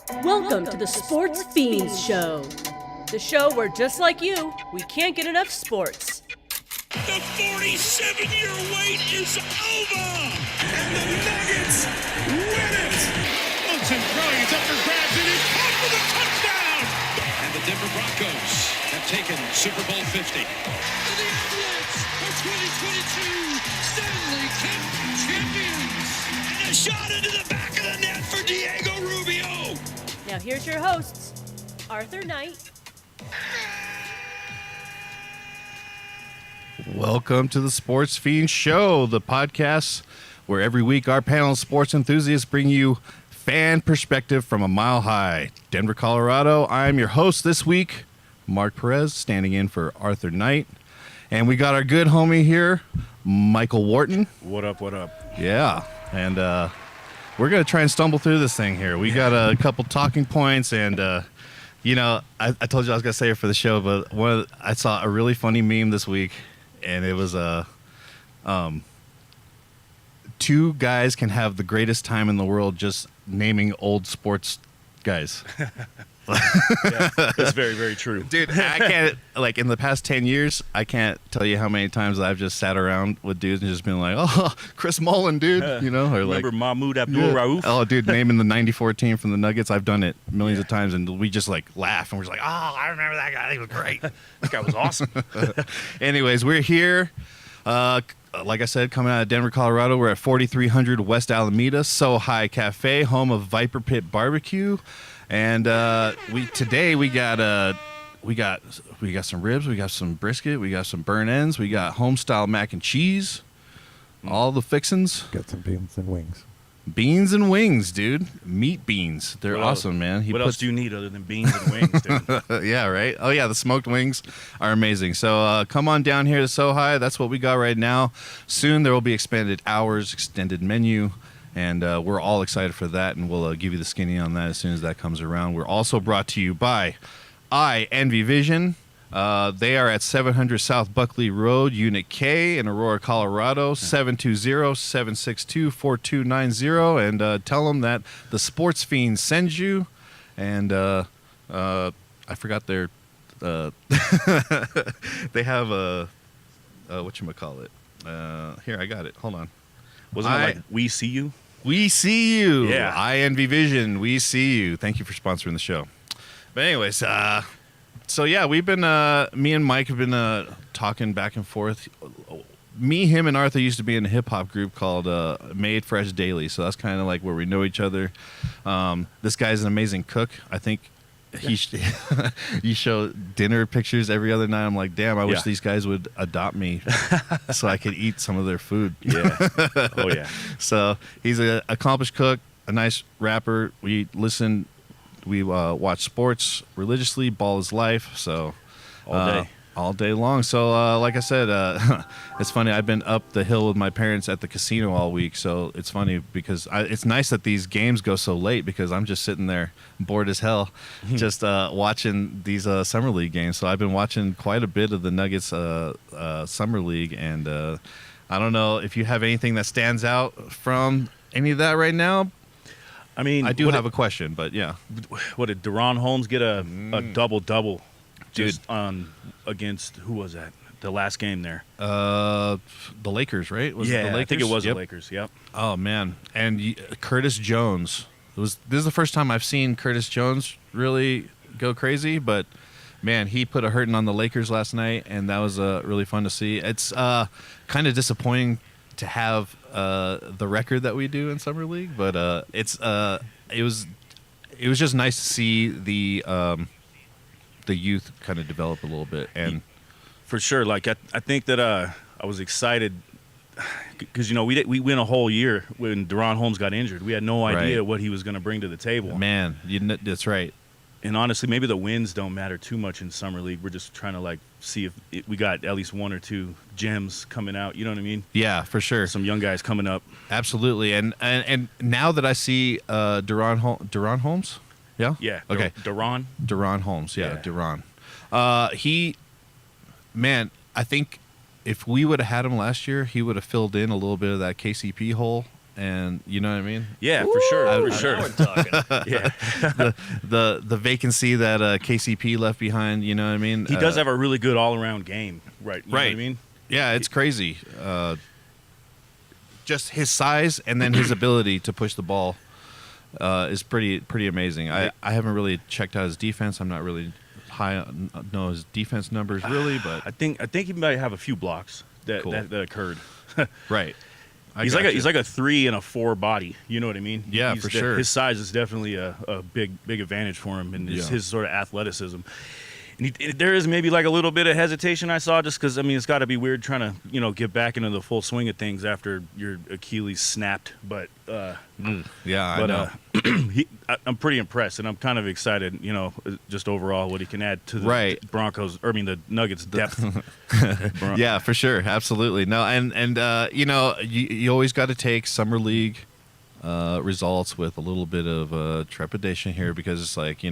Welcome to the Sportz Phenz Show. The show where, just like you, we can't get enough sports. The 47-year wait is over! And the Nuggets win it! Wilson throwing, it's up for grabs, and it's caught for the touchdown! And the Denver Broncos have taken Super Bowl 50. And the Avalanche are 2022 Stanley Cup champions! And a shot into the back of the net for Diego Rubio! Now here's your hosts, Arthur Knight. Welcome to the Sportz Phenz Show, the podcast where every week our panel of sports enthusiasts bring you fan perspective from a mile high. Denver, Colorado. I'm your host this week, Mark Perez, standing in for Arthur Knight. And we got our good homie here, Michael Wharton. What up, what up? Yeah, and we're going to try and stumble through this thing here. We got a couple talking points, and I told you I was going to say it for the show, but I saw a really funny meme this week, and it was two guys can have the greatest time in the world just naming old sports guys. Yeah, that's very, very true. Dude, I can't, like, in the past 10 years, I can't tell you how many times I've just sat around with dudes and just been like, oh, Chris Mullen, dude, you know? Or Remember like, Mahmoud Abdul-Rauf? Oh, dude, naming the 94 team from the Nuggets. I've done it millions of times, and we just, like, laugh, and we're just like, oh, I remember that guy. He was great. That guy was awesome. Anyways, we're here. Like I said, coming out of Denver, Colorado, we're at 4300 West Alameda, So High Cafe, home of Viper Pit Barbecue. And today we got some ribs, we got some brisket, we got some burnt ends, we got home style mac and cheese, all the fixins. Got some beans and wings. Beans and wings, dude. Meat beans. They're What awesome, man. What else do you need other than beans and wings, dude? Yeah, right? Oh, yeah, the smoked wings are amazing. So come on down here to So High. That's what we got right now. Soon there will be expanded hours, extended menu, and we're all excited for that, and we'll give you the skinny on that as soon as that comes around. We're also brought to you by Envy Vision. They are at 700 South Buckley Road, Unit K in Aurora, Colorado, 720-762-4290, and tell them that the Sportz Phenz sends you. And I forgot their they have a whatchamacallit. Here, I got it. Hold on. Wasn't it like We See You? We see you. Yeah. Envy Vision. We see you. Thank you for sponsoring the show. But anyways, so yeah, we've been, me and Mike have been talking back and forth. Me, him, and Arthur used to be in a hip-hop group called Made Fresh Daily, so that's kind of like where we know each other. This guy's an amazing cook. I think you show dinner pictures every other night. I'm like, damn, I wish these guys would adopt me so I could eat some of their food. Yeah. Oh, yeah. So he's an accomplished cook, a nice rapper. We watch sports religiously. Ball is life. So all day long. So like I said, it's funny. I've been up the hill with my parents at the casino all week. So it's funny because it's nice that these games go so late because I'm just sitting there bored as hell, just watching these summer league games. So I've been watching quite a bit of the Nuggets summer league, and I don't know if you have anything that stands out from any of that right now. I mean, I do have a question, but yeah. What did Deron Holmes get a double-double? Dude. Just against, who was that? The last game there. The Lakers, right? Was it the Lakers? I think it was Yep. the Lakers, yep. Oh, man. And Curtis Jones. This is the first time I've seen Curtis Jones really go crazy, but, man, he put a hurting on the Lakers last night, and that was really fun to see. It's kind of disappointing to have the record that we do in Summer League, but it was just nice to see the youth kind of develop a little bit. And for sure, like I think that I was excited because we went a whole year when Deron Holmes got injured. We had no idea what he was going to bring to the table. Man, that's right. And honestly, maybe the wins don't matter too much in Summer League. We're just trying to see if we got at least one or two gems coming out. You know what I mean? Yeah, for sure. Some young guys coming up. Absolutely. And now that I see Deron Holmes. Yeah? Yeah. Okay. Deron Holmes. Yeah. Yeah. Deron. Man, I think if we would have had him last year, he would have filled in a little bit of that KCP hole and you know what I mean. Yeah, for sure, for sure. Now we're talking. Yeah, The vacancy that KCP left behind. You know what I mean. he does have a really good all-around game, right? You know what I mean, Yeah, it's crazy. Just his size and then his ability to push the ball is pretty amazing. I haven't really checked out his defense. I'm not really high on know his defense numbers really, but I think he might have a few blocks that Cool. that occurred. right. He's like a 3 and a 4 body. You know what I mean? Yeah, for sure. His size is definitely a big advantage for him, and his sort of athleticism. And there is maybe like a little bit of hesitation I saw, just because I mean it's got to be weird trying to get back into the full swing of things after your Achilles snapped. But I know. I'm pretty impressed, and I'm kind of excited. Just overall what he can add to the Broncos, or I mean the Nuggets depth. Yeah, for sure, absolutely. No, and you always got to take summer league results with a little bit of trepidation here, because it's like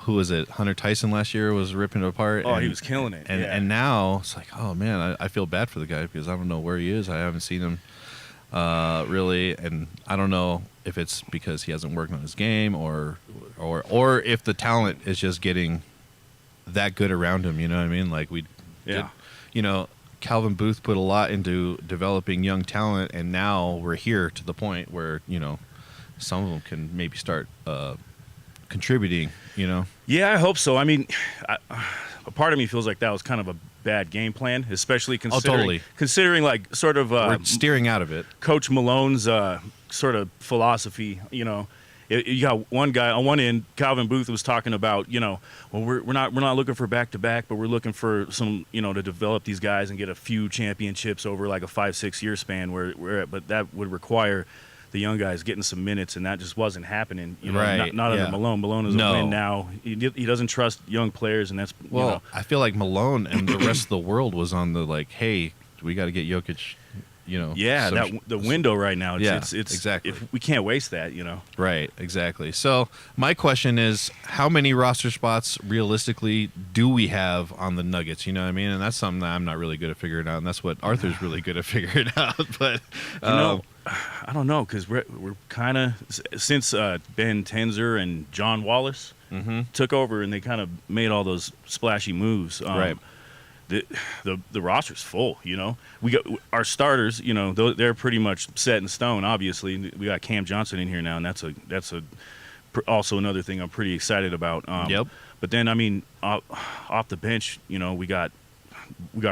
who was it? Hunter Tyson last year was ripping it apart. Oh, he was killing it. And now it's like, oh man, I feel bad for the guy because I don't know where he is. I haven't seen him really, and I don't know if it's because he hasn't worked on his game or if the talent is just getting that good around him. You know what I mean? Like Calvin Booth put a lot into developing young talent, and now we're here to the point where some of them can maybe start contributing. Yeah, I hope so. I mean, a part of me feels like that was kind of a bad game plan, especially considering like sort of we're steering out of it. Coach Malone's sort of philosophy. You got one guy on one end. Calvin Booth was talking about, well, we're not looking for back to back, but we're looking for some, to develop these guys and get a few championships over like a 5-6 year span. But that would require the young guys getting some minutes, and that just wasn't happening. Right. Not under Malone. Malone is a win now. He doesn't trust young players, and that's I feel like Malone and the rest of the world was on the like, hey, we got to get Jokic. Yeah, the window right now. It's exactly. We can't waste that. Right, exactly. So my question is, how many roster spots realistically do we have on the Nuggets? You know what I mean? And that's something that I'm not really good at figuring out, and that's what Arthur's really good at figuring out. But I don't know, because we're kind of, since Ben Tenzer and John Wallace took over and they kind of made all those splashy moves. Right. The roster's full. We got our starters. They're pretty much set in stone. Obviously, we got Cam Johnson in here now, and that's also another thing I'm pretty excited about. Yep. But then, I mean, off the bench, we got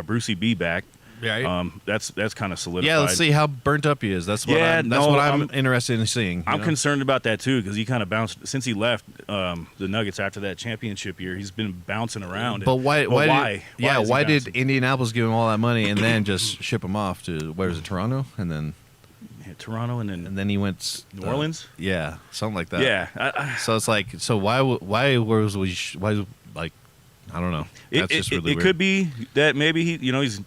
Brucey B back. Right. That's kind of solidified. Yeah, let's see how burnt up he is. That's what I'm interested in seeing. I'm concerned about that too, because he kind of bounced since he left the Nuggets after that championship year. He's been bouncing around. But why did Indianapolis give him all that money and then just ship him off to Toronto, and then Toronto, and then he went New Orleans? Yeah, something like that. Yeah. So it's like, why like, I don't know. That's just really weird. It could be that maybe he's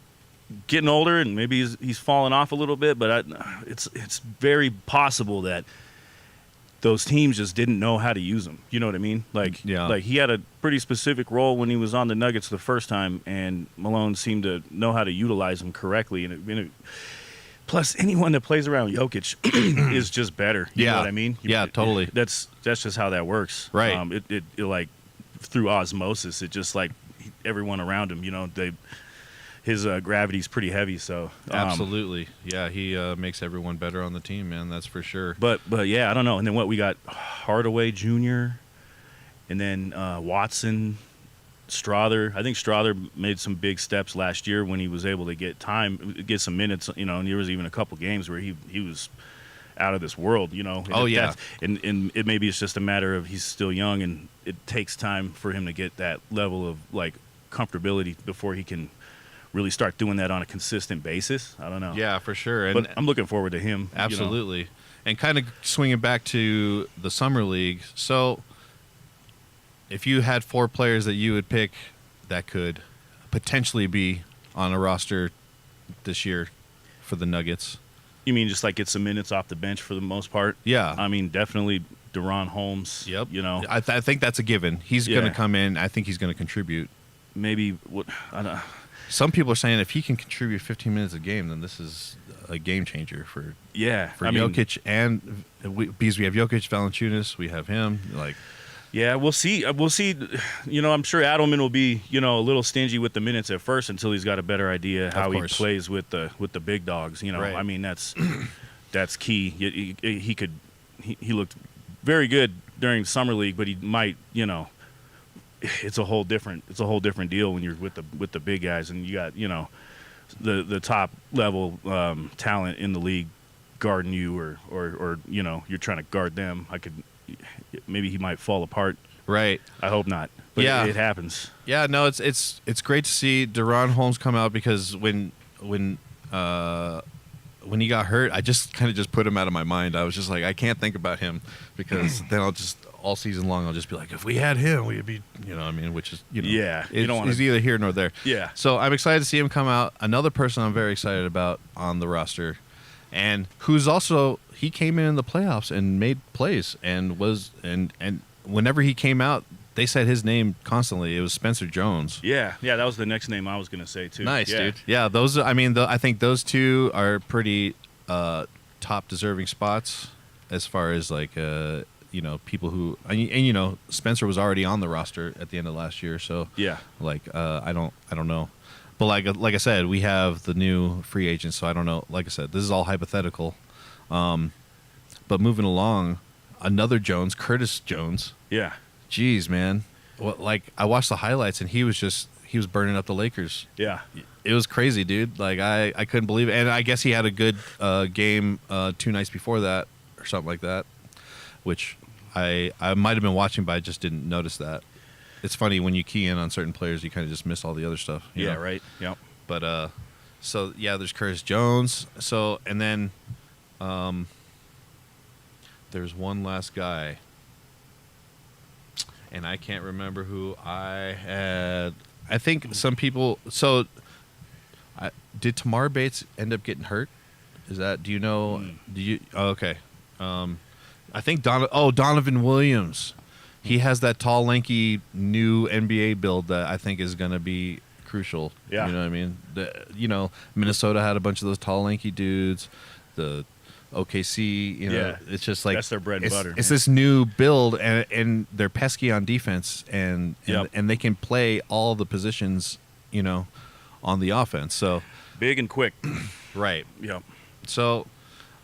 getting older and maybe he's falling off a little bit, but it's very possible that those teams just didn't know how to use him. You know what I mean? Like he had a pretty specific role when he was on the Nuggets the first time, and Malone seemed to know how to utilize him correctly. And plus, anyone that plays around Jokic is just better. You know what I mean? Yeah, totally. That's just how that works. Right. It like through osmosis, it just like everyone around him. His gravity's pretty heavy, so absolutely, yeah. He makes everyone better on the team, man. That's for sure. But yeah, I don't know. And then we got Hardaway Jr. and then Watson, Strother. I think Strother made some big steps last year when he was able to get some minutes. And there was even a couple games where he was out of this world. And maybe it's just a matter of he's still young, and it takes time for him to get that level of like comfortability before he can really start doing that on a consistent basis. I don't know. Yeah, for sure. But I'm looking forward to him. Absolutely. And kind of swinging back to the Summer League. So if you had 4 players that you would pick that could potentially be on a roster this year for the Nuggets. You mean just like get some minutes off the bench for the most part? Yeah. I mean, definitely Deron Holmes. Yep. I think that's a given. He's going to come in. I think he's going to contribute. Maybe I don't know. Some people are saying if he can contribute 15 minutes a game, then this is a game changer for Yeah, Jokic, and because we have Jokic, Valanciunas, we have him. Like, yeah, we'll see. You know, I'm sure Adelman will be, you know, a little stingy with the minutes at first until he's got a better idea how he plays with the big dogs. You know, right. I mean that's key. He looked very good during summer league, but he might, you know, it's a whole different deal when you're with the big guys and you got, you know, the top level talent in the league guarding you or you know, you're trying to guard them. Maybe he might fall apart. Right. I hope not. But yeah, it happens. Yeah, no, it's great to see DeRon Holmes come out because when he got hurt, I just kind of just put him out of my mind. I was just like, I can't think about him because then I'll just all season long I'll just be like, if we had him, we'd be, you know, I mean, which is, you know, yeah, he's either here nor there. Yeah. So I'm excited to see him come out. Another person I'm very excited about on the roster, and who's also he came in the playoffs and made plays and was and whenever he came out, they said his name constantly. It was Spencer Jones. Yeah, that was the next name I was going to say too. Nice, dude. Yeah, those. I mean, I think those two are pretty top deserving spots as far as like you know, people who and you know, Spencer was already on the roster at the end of last year, so yeah, like I don't know, but like I said, we have the new free agents, so I don't know. Like I said, this is all hypothetical. But moving along, another Jones, Curtis Jones. Yeah. Jeez, man. Well, like I watched the highlights and he was burning up the Lakers. Yeah. It was crazy, dude. Like I couldn't believe it. And I guess he had a good game 2 nights before that or something like that, which I might have been watching, but I just didn't notice that. It's funny when you key in on certain players, you kind of just miss all the other stuff. Yeah, know? right. Yep. But so yeah, there's Curtis Jones. So and then there's one last guy, and I can't remember who I had. I think some people. So, did Tamar Bates end up getting hurt? Is that? Do you know? Do you? Oh, okay. I think Donovan Williams. He has that tall, lanky, new NBA build that I think is going to be crucial. Yeah. You know what I mean? You know, Minnesota had a bunch of those tall, lanky dudes. The OKC, you know, yeah. It's just like that's their bread and butter. It's this new build, and they're pesky on defense, and they can play all the positions, you know, on the offense. So big and quick, right? Yep. So,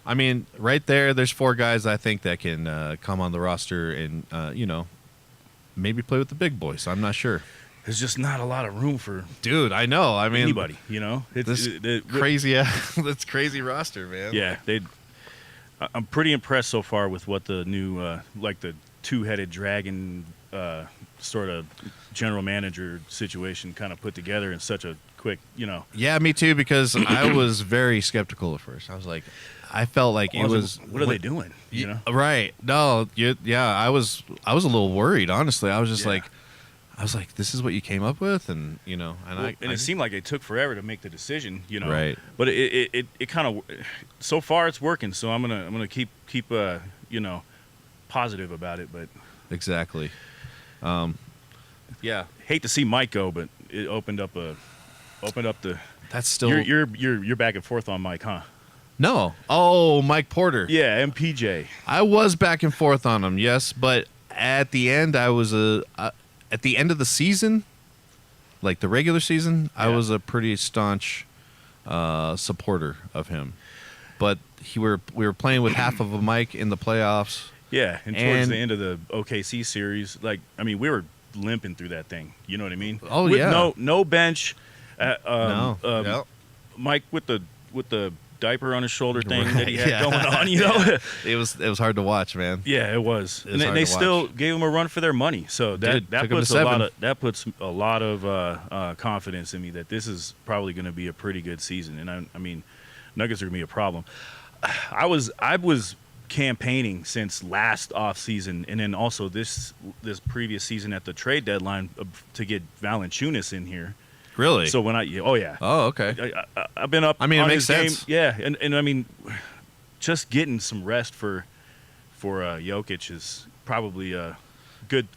I mean, right there's 4 guys I think that can come on the roster and you know, maybe play with the big boys. I'm not sure. There's just not a lot of room for dude. I know. I mean, anybody. You know, crazy. That's crazy roster, man. Yeah, I'm pretty impressed so far with what the new, like the 2-headed dragon sort of general manager situation kind of put together in such a quick, you know. Yeah, me too, because I was very skeptical at first. I was like, I felt like it was. What are they doing? You know, right? No, yeah, I was a little worried, honestly. I was just like. I was like, "This is what you came up with," and you know, and it seemed like it took forever to make the decision, you know. Right. But it kind of, so far it's working. So I'm gonna keep you know, positive about it. But exactly. Yeah. Hate to see Mike go, but it opened up the. That's still. You're back and forth on Mike, huh? No. Oh, Mike Porter. Yeah, MPJ. I was back and forth on him, yes, but at the end, I was at the end of the season, like the regular season, I was a pretty staunch supporter of him. But we were playing with half of a mic in the playoffs. Yeah, and towards the end of the OKC series, like I mean, we were limping through that thing. You know what I mean? Oh with yeah. No bench. No. Mike with the diaper on his shoulder thing that he had going on, you know. it was hard to watch, man. Yeah, it was. And they still gave him a run for their money. So that puts a lot of confidence in me that this is probably going to be a pretty good season. And I mean, Nuggets are going to be a problem. I was campaigning since last offseason and then also this previous season at the trade deadline to get Valanciunas in here. Really? So when Oh, okay. I've been up. I mean, on it makes his sense. Game. Yeah, and I mean, just getting some rest for Jokic is probably good,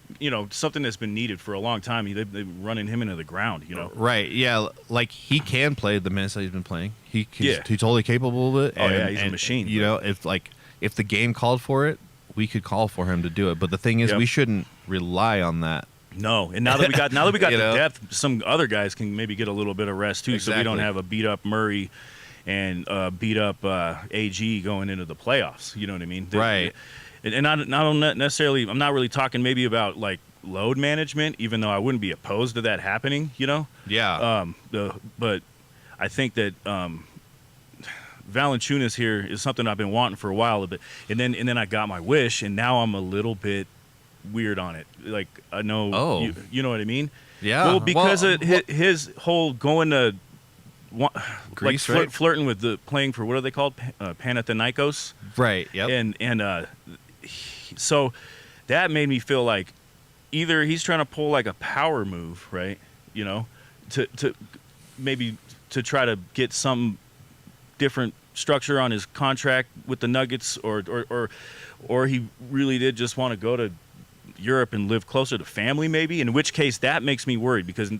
something that's been needed for a long time. They've been running him into the ground, Right. Yeah. Like he can play the minutes that he's been playing. He's totally capable of it. Oh yeah, he's a machine. If the game called for it, we could call for him to do it. But the thing is, we shouldn't rely on that. No, and now that we got the depth, some other guys can maybe get a little bit of rest too, so we don't have a beat up Murray and beat up AG going into the playoffs. You know what I mean? Right. And I don't necessarily. I'm not really talking maybe about like load management, even though I wouldn't be opposed to that happening. Yeah. But I think that Valanciunas here is something I've been wanting for a while. But and then I got my wish, and now I'm a little bit weird on it. Like I know. Oh. You know what I mean? Yeah. Well, because of his whole going to. Greece, like right? Flirting with the playing for what are they called, Panathinaikos, right? Yep. And so that made me feel like either he's trying to pull like a power move, right? To maybe to try to get some different structure on his contract with the Nuggets, or he really did just want to go to Europe and live closer to family, maybe. In which case, that makes me worried because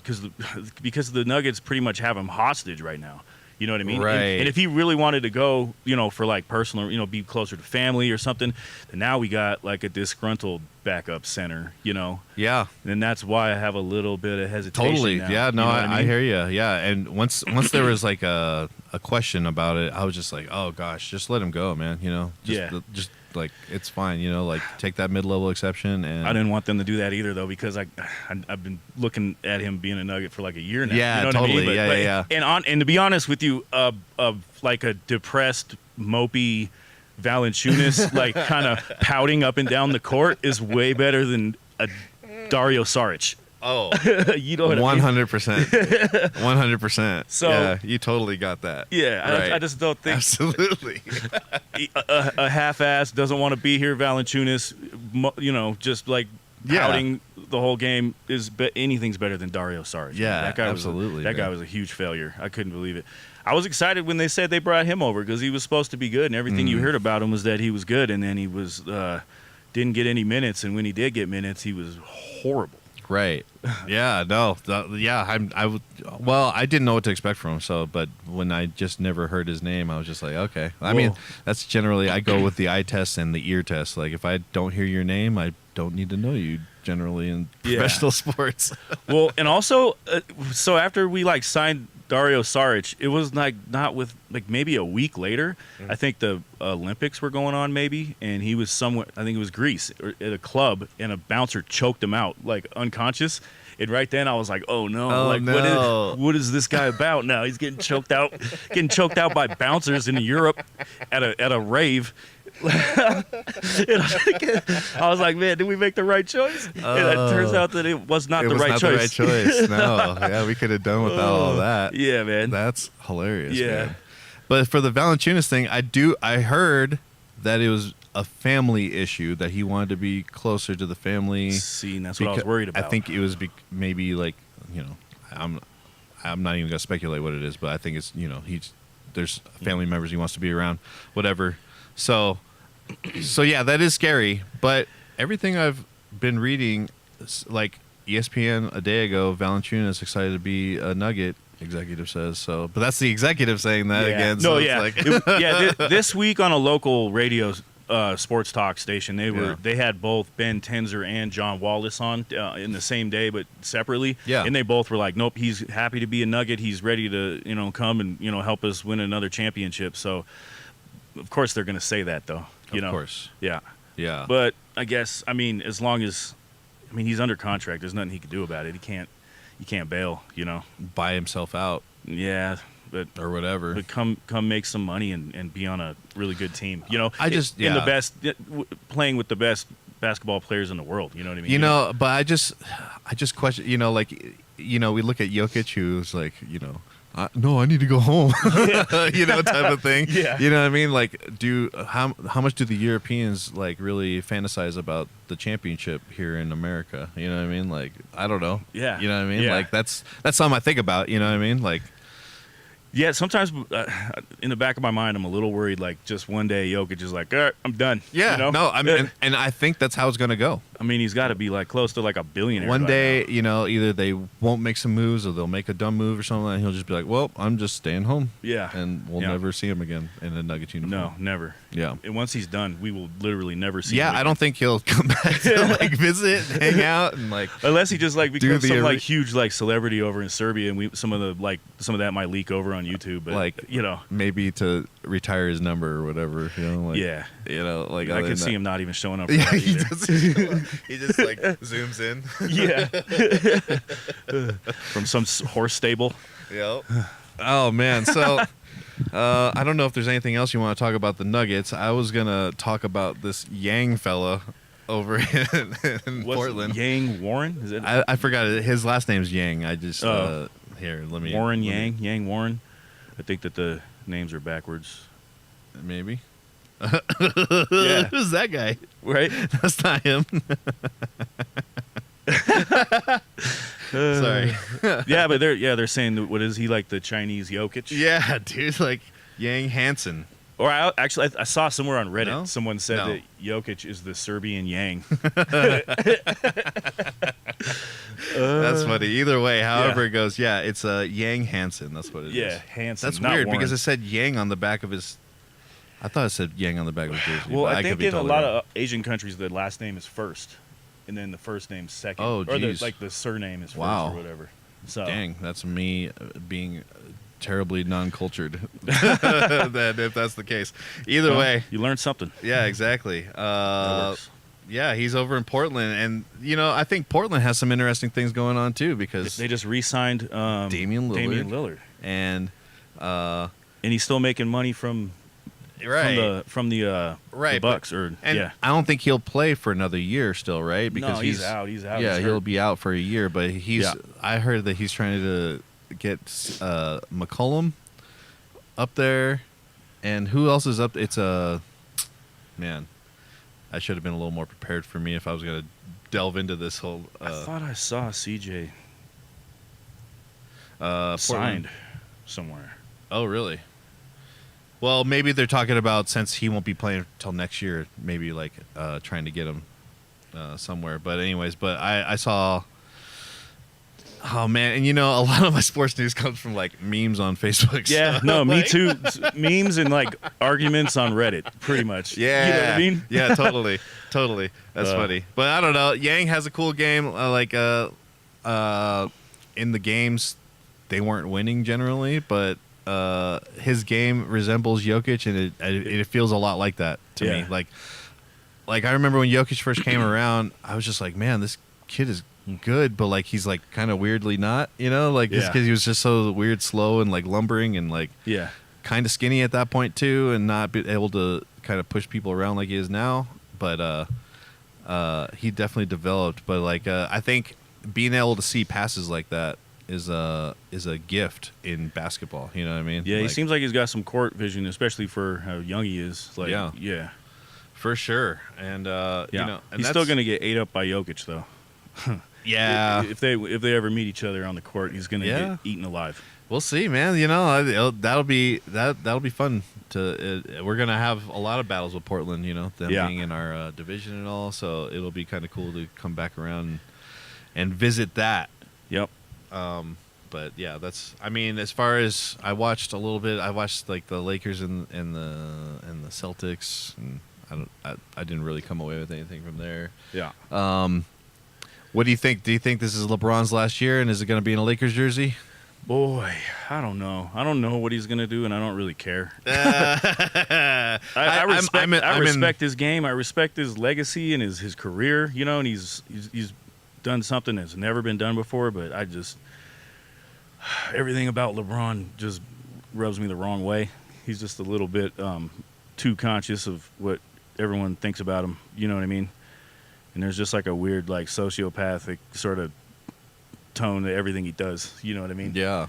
the Nuggets pretty much have him hostage right now. You know what I mean? Right. And if he really wanted to go, for like personal, be closer to family or something, then now we got like a disgruntled backup center, Yeah. And that's why I have a little bit of hesitation. Totally. Now. Yeah. No, I mean? I hear you. Yeah. And once there was like a question about it, I was just like, oh gosh, just let him go, man. Just like it's fine. Like take that mid-level exception. And I didn't want them to do that either, though, because I've been looking at him being a Nugget for like a year now. Yeah, you know totally. What I mean? Yeah. And to be honest with you, like a depressed, mopey Valanciunas, like kind of pouting up and down the court is way better than a Dario Saric. Oh, you know what I mean? 100%. 100%. So yeah, you totally got that. Yeah, right. I just don't think absolutely a half-ass doesn't want to be here. Valanciunas, just like pouting the whole game anything's better than Dario Saric. Yeah, that guy absolutely. That guy was a huge failure. I couldn't believe it. I was excited when they said they brought him over because he was supposed to be good, and everything you heard about him was that he was good, and then he was didn't get any minutes, and when he did get minutes, he was horrible. Right. Yeah. No. I didn't know what to expect from him. So, but when I just never heard his name, I was just like, okay. I mean, that's generally I go with the eye test and the ear test. Like, if I don't hear your name, I don't need to know you. Generally in professional sports. Well, and also, so after we like signed Dario Saric, it was like not with like maybe a week later. I think the Olympics were going on maybe, and he was somewhere. I think it was Greece or at a club, and a bouncer choked him out like unconscious. And right then I was like, oh no, what is this guy about now? He's getting choked out by bouncers in Europe at a rave. I was like, man, did we make the right choice? And it turns out that it was not the right choice. No, yeah, we could have done without all that. Yeah, man, that's hilarious. Yeah, man. But for the Valanciunas thing, I heard that it was a family issue, that he wanted to be closer to the family. See, and that's what I was worried about. I think it was maybe like I'm not even gonna speculate what it is, but I think it's there's family members he wants to be around, whatever. So yeah, that is scary. But everything I've been reading, like ESPN a day ago, Valanciunas excited to be a Nugget. Executive says so, but that's the executive saying that again. No, so yeah, this week on a local radio sports talk station, they had both Ben Tenzer and John Wallace on in the same day, but separately. Yeah, and they both were like, "Nope, he's happy to be a Nugget. He's ready to come and help us win another championship." So, of course, they're going to say that though. Of course. Yeah. Yeah. But I guess as long as he's under contract, there's nothing he can do about it. He can't bail, buy himself out. Yeah, or whatever. But come make some money and be on a really good team. I just in the best, playing with the best basketball players in the world. You know what I mean? But I just question. We look at Jokic, who's like, no, I need to go home. Type of thing. Yeah. You know what I mean? Like, how much do the Europeans like really fantasize about the championship here in America? You know what I mean? Like, I don't know. Yeah. You know what I mean? Yeah. Like, that's something I think about. You know what I mean? Like, yeah. Sometimes in the back of my mind, I'm a little worried. Like, just one day, Jokic is like, all right, I'm done. Yeah. You know? No, I mean, and I think that's how it's going to go. I mean, he's got to be like close to like a billionaire. One right day, now. either they won't make some moves or they'll make a dumb move or something, and he'll just be like, "Well, I'm just staying home." Yeah. And we'll never see him again in a Nuggets uniform. No, never. Yeah. And once he's done, we will literally never see him Yeah, again. I don't think he'll come back to like visit, hang out, and like. Unless he just like becomes some like the- huge like celebrity over in Serbia, and some of that might leak over on YouTube. But Like, you maybe to retire his number or whatever, like, yeah, like I could see him not even showing up. For Yeah, that he either. he just like zooms in. Yeah, from some horse stable. Yep. Oh man, so I don't know if there's anything else you want to talk about the Nuggets. I was gonna talk about this Yang fella over in What's Portland. Yang Warren? Is it I forgot it. His last name's Yang. I just here. Let me Warren let me- Yang? Yang Warren? I think that the names are backwards. Maybe. Yeah. Who's that guy? Right? That's not him. Sorry. Yeah, but they're saying that, what is he, like the Chinese Jokic? Yeah, dude, like Yang Hansen. Or actually, I saw somewhere on Reddit, No? someone said No. that Jokic is the Serbian Yang. That's funny. Either way, however it goes, yeah, it's Yang Hansen. That's what it is. Yeah, Hansen. That's not weird Warren. because it said Yang on the back of his. I thought it said Yang on the back of his jersey. Well, but I could think be in a totally lot wrong. of Asian countries, the last name is first, and then the first name's second. Oh, or geez. the surname is first Wow. or whatever. So Dang, that's me being terribly non-cultured. That if that's the case, either way, you learned something. yeah, exactly. That works. Yeah, he's over in Portland, and I think Portland has some interesting things going on too because They just re-signed Damian Lillard. and and he's still making money from right. from the Right, Bucks or And yeah. I don't think he'll play for another year still, right? No, he's out. He's out. Yeah, He's he'll hurt. be out for a year. But he's. Yeah. I heard that he's trying to get McCollum up there, and who else is up? It's man. I should have been a little more prepared for me if I was going to delve into this whole. I thought I saw CJ Portland. signed somewhere. Oh, really? Well, maybe they're talking about since he won't be playing till next year, maybe like trying to get him somewhere. But anyways, I saw. Oh man, and a lot of my sports news comes from like memes on Facebook. Yeah, so, no, me like- too. Memes and like arguments on Reddit, pretty much. Yeah, you know what I mean. Yeah, totally. That's funny. But I don't know. Yang has a cool game. In the games, they weren't winning generally, but his game resembles Jokic, and it feels a lot like that to me. Yeah. Like I remember when Jokic first came around, I was just like, man, this kid is good, but like he's like kind of weirdly not, just Yeah. because he was just so weird, slow, and like lumbering, and like Yeah, kind of skinny at that point too, and not be able to kind of push people around like he is now. But he definitely developed. But like I think being able to see passes like that is a gift in basketball. You know what I mean? yeah. He Like, seems like he's got some court vision, especially for how young he is. Like, Yeah. yeah. for sure. And Yeah. and he's still gonna get ate up by Jokic though. Yeah, If they ever meet each other on the court, he's gonna Yeah. get eaten alive. we'll see, man. That'll be fun. We're gonna have a lot of battles with Portland. Them Yeah. being in our division and all. So it'll be kind of cool to come back around and visit that. Yep. But yeah, as far as I watched a little bit, I watched like the Lakers and the Celtics, and I didn't really come away with anything from there. Yeah. What do you think? Do you think this is LeBron's last year, and is it going to be in a Lakers jersey? Boy, I don't know. I don't know what he's gonna do, and I don't really care. I respect his game. I respect his legacy and his career. And he's done something that's never been done before. But I just everything about LeBron just rubs me the wrong way. He's just a little bit too conscious of what everyone thinks about him. You know what I mean? And there's just like a weird, like sociopathic sort of tone to everything he does. You know what I mean? Yeah,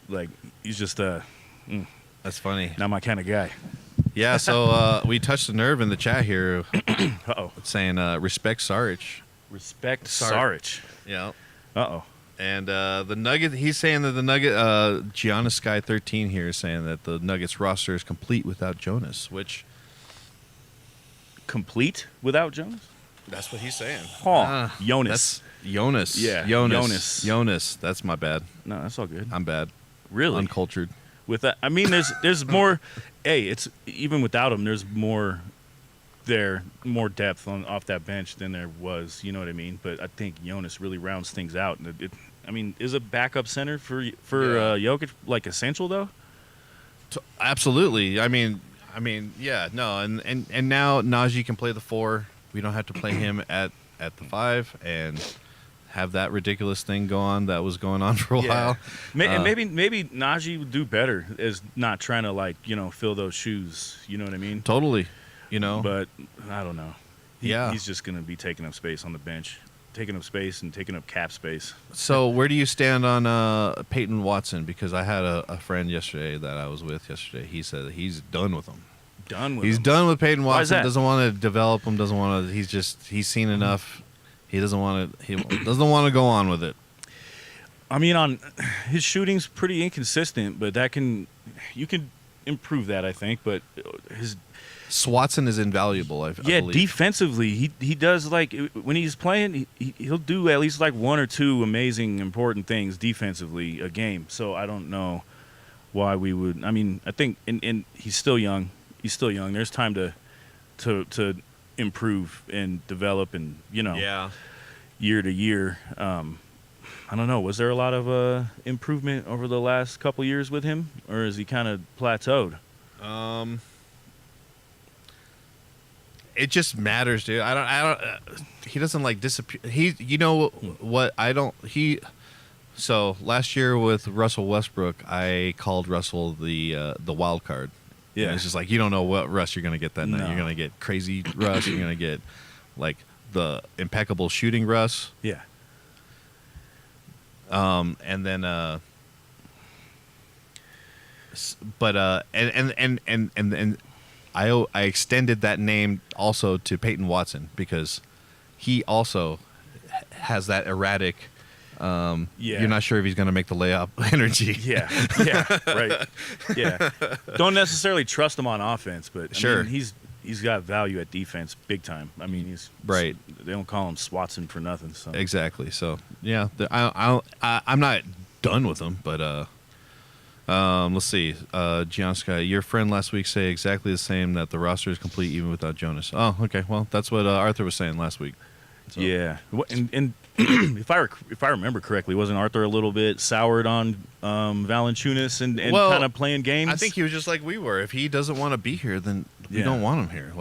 Like he's just that's funny. not my kind of guy. Yeah, so we touched a nerve in the chat here, Uh-oh. saying respect Saric. Respect Sarge. Saric. Yeah. Uh-oh. And the Nugget, he's saying that the Nugget, Gianna Sky 13 here is saying that the Nuggets roster is complete without Jonas, which Complete without Jonas? That's what he's saying. Jonas. Jonas. Yeah, Jonas. That's my bad. No, that's all good. I'm bad. Really? Uncultured. With that, I mean, there's more. Hey, it's even without him, there's more depth off that bench than there was. You know what I mean? But I think Jonas really rounds things out. I mean, is a backup center for Jokic like essential though? Absolutely. I mean, yeah, no, and now Najee can play the 4. We don't have to play him at the 5 and have that ridiculous thing go on that was going on for a while. And maybe Najee would do better as not trying to fill those shoes. You know what I mean? Totally. But I don't know. Yeah, he's just going to be taking up space on the bench, taking up space and taking up cap space. So where do you stand on Peyton Watson? Because I had a friend yesterday that I was with yesterday. He said that he's done with him. He's done with Peyton Watson. Why is that? Doesn't want to develop him. Doesn't want to. He's seen enough. He doesn't want to. He doesn't want to go on with it. I mean, his shooting's pretty inconsistent, but you can improve that, I think. But his Swatson is invaluable. I believe. Defensively, he does when he's playing, he'll do at least 1 or 2 amazing, important things defensively a game. So I don't know why we would. I mean, I think, and he's still young. He's still young. There's time to improve and develop, and year to year. I don't know. Was there a lot of improvement over the last couple years with him, or is he kind of plateaued? It just matters, dude. I don't. He doesn't disappear. So last year with Russell Westbrook, I called Russell the wild card. Yeah, and it's just you don't know what Russ you're gonna get that night. You're gonna get crazy Russ. You're gonna get the impeccable shooting Russ. Yeah. And then I extended that name also to Peyton Watson because he also has that erratic. You're not sure if he's going to make the layup energy. Yeah, right. Yeah, don't necessarily trust him on offense, but I mean, he's got value at defense big time. I mean, he's right. They don't call him Swatson for nothing. So exactly. So yeah, I'm not done with him, but let's see. Gianska, your friend last week say exactly the same, that the roster is complete even without Jonas. Oh, okay. Well, that's what Arthur was saying last week. So. Yeah, and if I remember correctly, wasn't Arthur a little bit soured on Valanciunas and kind of playing games? I think he was just like we were. If he doesn't want to be here, then we don't want him here.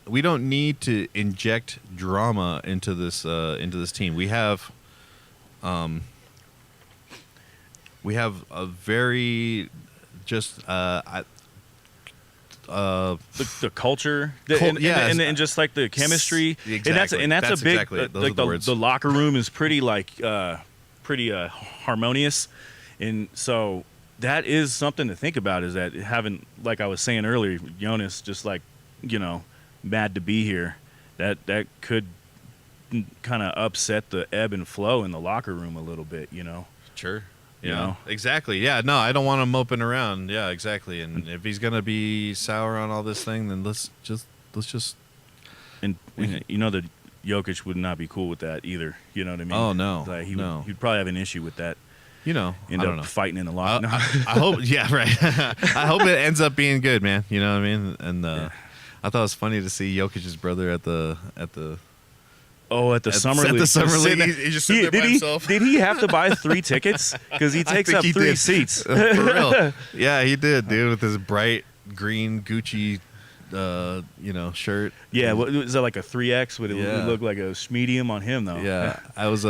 We don't need to inject drama into this team. We have a very just the culture, and just the chemistry, exactly. and that's a big exactly. Those are the words. The locker room is pretty harmonious, and so that is something to think about. Is that having, like I was saying earlier, Jonas just mad to be here, that could kind of upset the ebb and flow in the locker room a little bit, Sure. You know? Exactly. Yeah, no, I don't want him moping around. Yeah, exactly. And if he's gonna be sour on all this thing, then let's just. And that Jokic would not be cool with that either. You know what I mean? Oh no, he'd probably have an issue with that. End up fighting in the locker. I hope. Yeah, right. I hope it ends up being good, man. You know what I mean? And I thought it was funny to see Jokic's brother at the summer league. At the summer league, he just sitting there by himself. Did he have to buy 3 tickets? Because he takes up 3 seats. For real. Yeah, he did, dude, with his bright green Gucci, shirt. Yeah, was that like a 3X? Would it look like a medium on him, though? Yeah, I was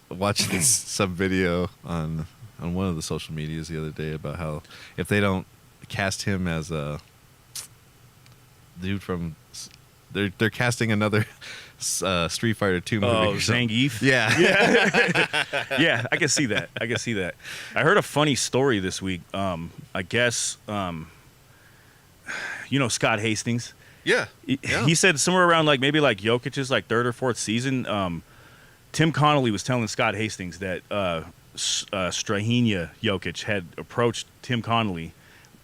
watching some video on one of the social medias the other day about how if they don't cast him as a dude from, they're casting another Street Fighter 2 movie. Oh, Zangief? Yeah. Yeah, I can see that. I heard a funny story this week. I guess, Scott Hastings. Yeah. He said somewhere around maybe Jokic's 3rd or 4th season, Tim Connolly was telling Scott Hastings that Strahinja Jokic had approached Tim Connolly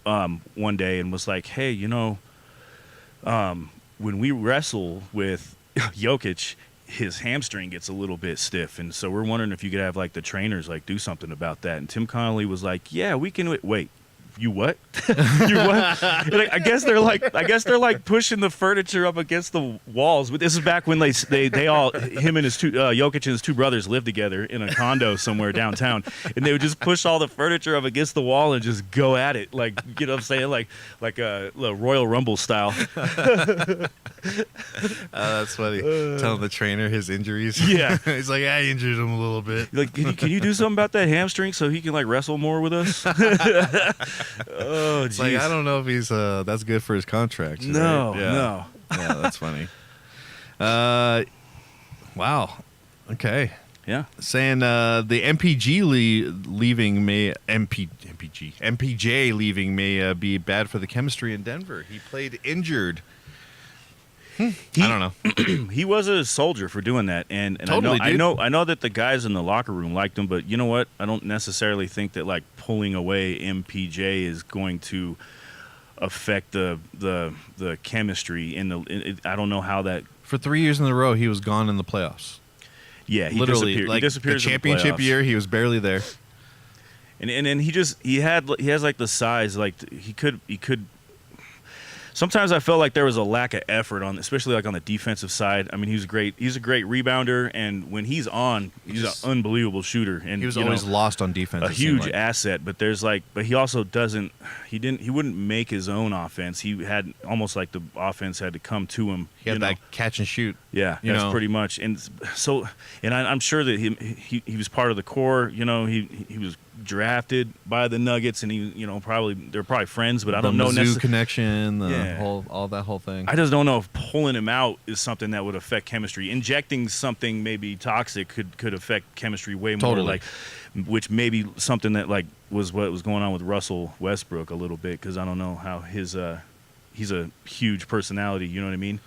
one day and was like, hey, when we wrestle with Jokic, his hamstring gets a little bit stiff, and so we're wondering if you could have like the trainers like do something about that. And Tim Connolly was like, "Yeah, we can." Wait, you what? You what? Like, I guess they're like pushing the furniture up against the walls. But this is back when they all him and his Jokic and his two brothers lived together in a condo somewhere downtown, and they would just push all the furniture up against the wall and just go at it, like, you know what I'm saying, like a Royal Rumble style. That's funny. Telling the trainer his injuries. Yeah. He's like, I injured him a little bit. Like, can you do something about that hamstring so he can like wrestle more with us? Oh, It's like, jeez. I don't know if he's that's good for his contract. No, right? Yeah. no. Yeah, that's funny. Wow. Okay. Yeah. Saying the MPJ leaving may be bad for the chemistry in Denver. He played injured. I don't know. He was a soldier for doing that, and Totally, I dude. know that the guys in the locker room liked him, but you know what? I don't necessarily think that like pulling away MPJ is going to affect the chemistry in the. I don't know how that. For 3 years in a row, he was gone in the playoffs. Yeah, he Literally, disappeared. like He disappears the in championship playoffs. year, he was barely there. And then he has like the size, like he could. Sometimes I felt like there was a lack of effort on, especially like on the defensive side. I mean, he's great. He's a great rebounder, and when he's on, he's an unbelievable shooter. And He was you always know, lost on defense. a it seemed huge like. asset. But he also doesn't. He wouldn't make his own offense. He had almost like the offense had to come to him. He had you know? that catch and shoot. Yeah, you that's know. pretty much. And so, and I'm sure that he was part of the core. You know, he was drafted by the Nuggets, and he, you know, they're probably friends, but I don't know the Mizzou necessarily. connection, the Yeah. all that whole thing. I just don't know if pulling him out is something that would affect chemistry. Injecting something maybe toxic could affect chemistry way more. Totally. Like, which may be something that like was what was going on with Russell Westbrook a little bit, because I don't know how he's a huge personality. You know what I mean?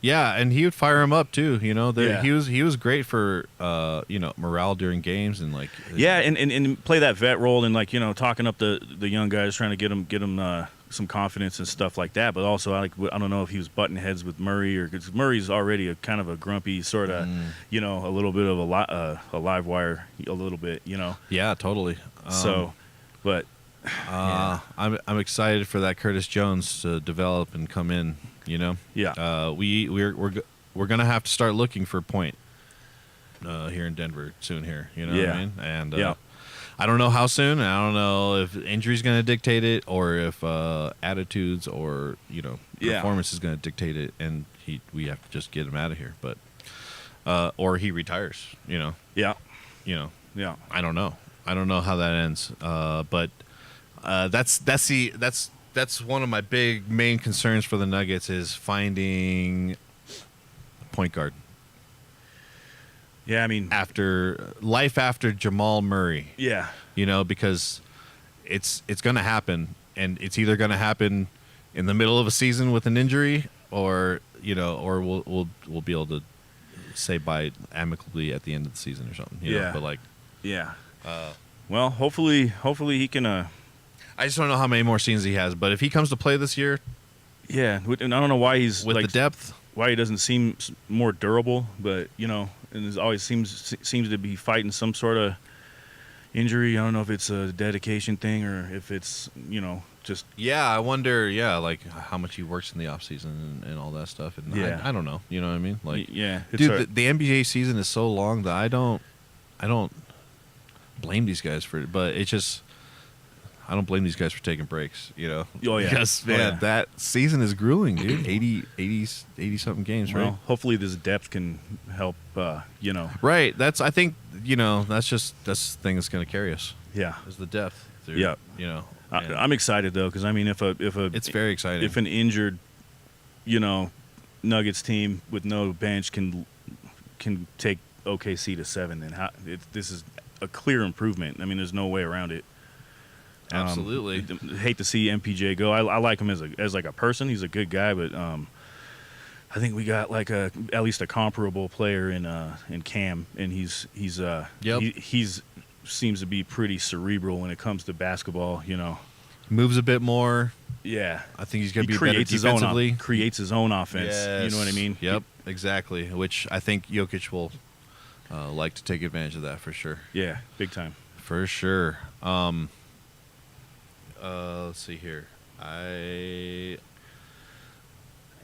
Yeah, and he would fire him up too. You know, Yeah. he was great for morale during games and like Yeah, and play that vet role and like, you know, talking up the young guys, trying to get them some confidence and stuff like that. But also, I don't know if he was butting heads with Murray, or because Murray's already a kind of a grumpy sort of, you know, a little bit of a live wire, a little bit, you know. Yeah, totally. But I'm excited for that Curtis Jones to develop and come in. You know, yeah, we're gonna have to start looking for a point here in Denver soon. Here, you know what I mean? And Yeah. I don't know how soon. I don't know if injury's gonna dictate it, or if attitudes or performance is gonna dictate it, and we have to just get him out of here. But or he retires. yeah, Yeah. I don't know how that ends. But that's one of my main concerns for the Nuggets is finding a point guard. Yeah, I mean, After Jamal Murray, yeah, because it's going to happen, and it's either going to happen in the middle of a season with an injury, or we'll be able to say bye amicably at the end of the season or something. You know? But like, yeah. Well, hopefully he can. I just don't know how many more seasons he has, but if he comes to play this year, Yeah, and I don't know why he's with like, the depth, why he doesn't seem more durable, but and it always seems to be fighting some sort of injury. I don't know if it's a dedication thing or if it's just yeah, I wonder, like how much he works in the off season and all that stuff. And Yeah. I don't know, you know what I mean? Like, yeah, it's dude, the NBA season is so long that I don't blame these guys for it, but it's just. I don't blame these guys for taking breaks, Oh, yeah. Because, man, Yeah. that season is grueling, dude. 80-something games, right? Well, hopefully this depth can help. Right. I think, that's the thing that's going to carry us Yeah, is the depth. Dude. Yeah. and I'm excited though, because I mean, if it's very exciting. if an injured, Nuggets team with no bench can take OKC to 7, then this is a clear improvement. I mean, there's no way around it. Absolutely. Hate to see MPJ go. I like him as a person. He's a good guy, but I think we got like at least a comparable player in Cam, and he's Yep. he's seems to be pretty cerebral when it comes to basketball. moves a bit more. Yeah, I think he's going to be better defensively. Creates his own offense. Yes. You know what I mean? Yep, exactly. Which I think Jokic will like to take advantage of that for sure. Yeah, big time. For sure. Let's see here.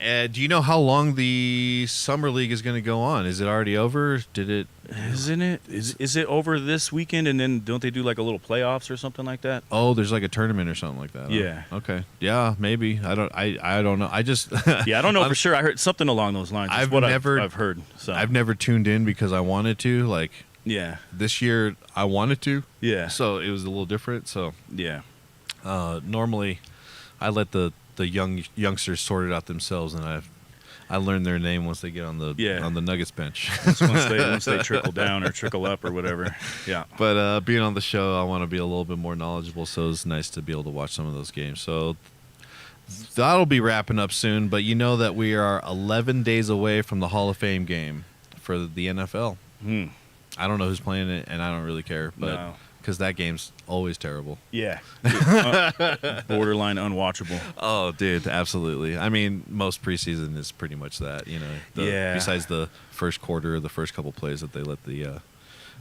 Do you know how long the summer league is going to go on? Is it already over? Isn't it? Is it over this weekend? And then don't they do like a little playoffs or something like that? Oh, there's like a tournament or something like that. Yeah. Okay. Yeah, maybe. I don't know. I just yeah, I don't know for sure. I heard something along those lines. That's I've heard. So I've never tuned in because I wanted to. Like, yeah, this year I wanted to. Yeah. So it was a little different. So yeah. Normally, I let the youngsters sort it out themselves, and I learned their name once they get on the Nuggets bench. once they trickle down or trickle up or whatever. Yeah. But being on the show, I want to be a little bit more knowledgeable, so it's nice to be able to watch some of those games. So that'll be wrapping up soon, but you know that we are 11 days away from the Hall of Fame game for the NFL. I don't know who's playing it, and I don't really care, but because that game's always terrible. Yeah. Borderline unwatchable. Oh, dude, absolutely. I mean, most preseason is pretty much that, you know. Besides the first quarter or the first couple plays that they let the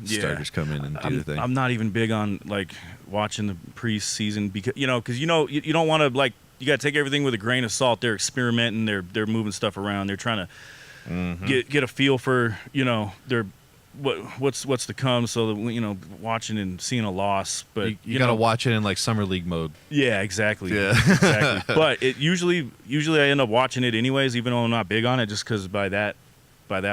starters come in and do the thing. I'm not even big on, like, watching the preseason because, you don't want to, like, you got to take everything with a grain of salt. They're experimenting. They're moving stuff around. They're trying to get a feel for, their what's to come, so that watching and seeing a loss, but you gotta watch it in like summer league mode. Yeah, exactly. Exactly. But it usually I end up watching it anyways, even though I'm not big on it, just because by that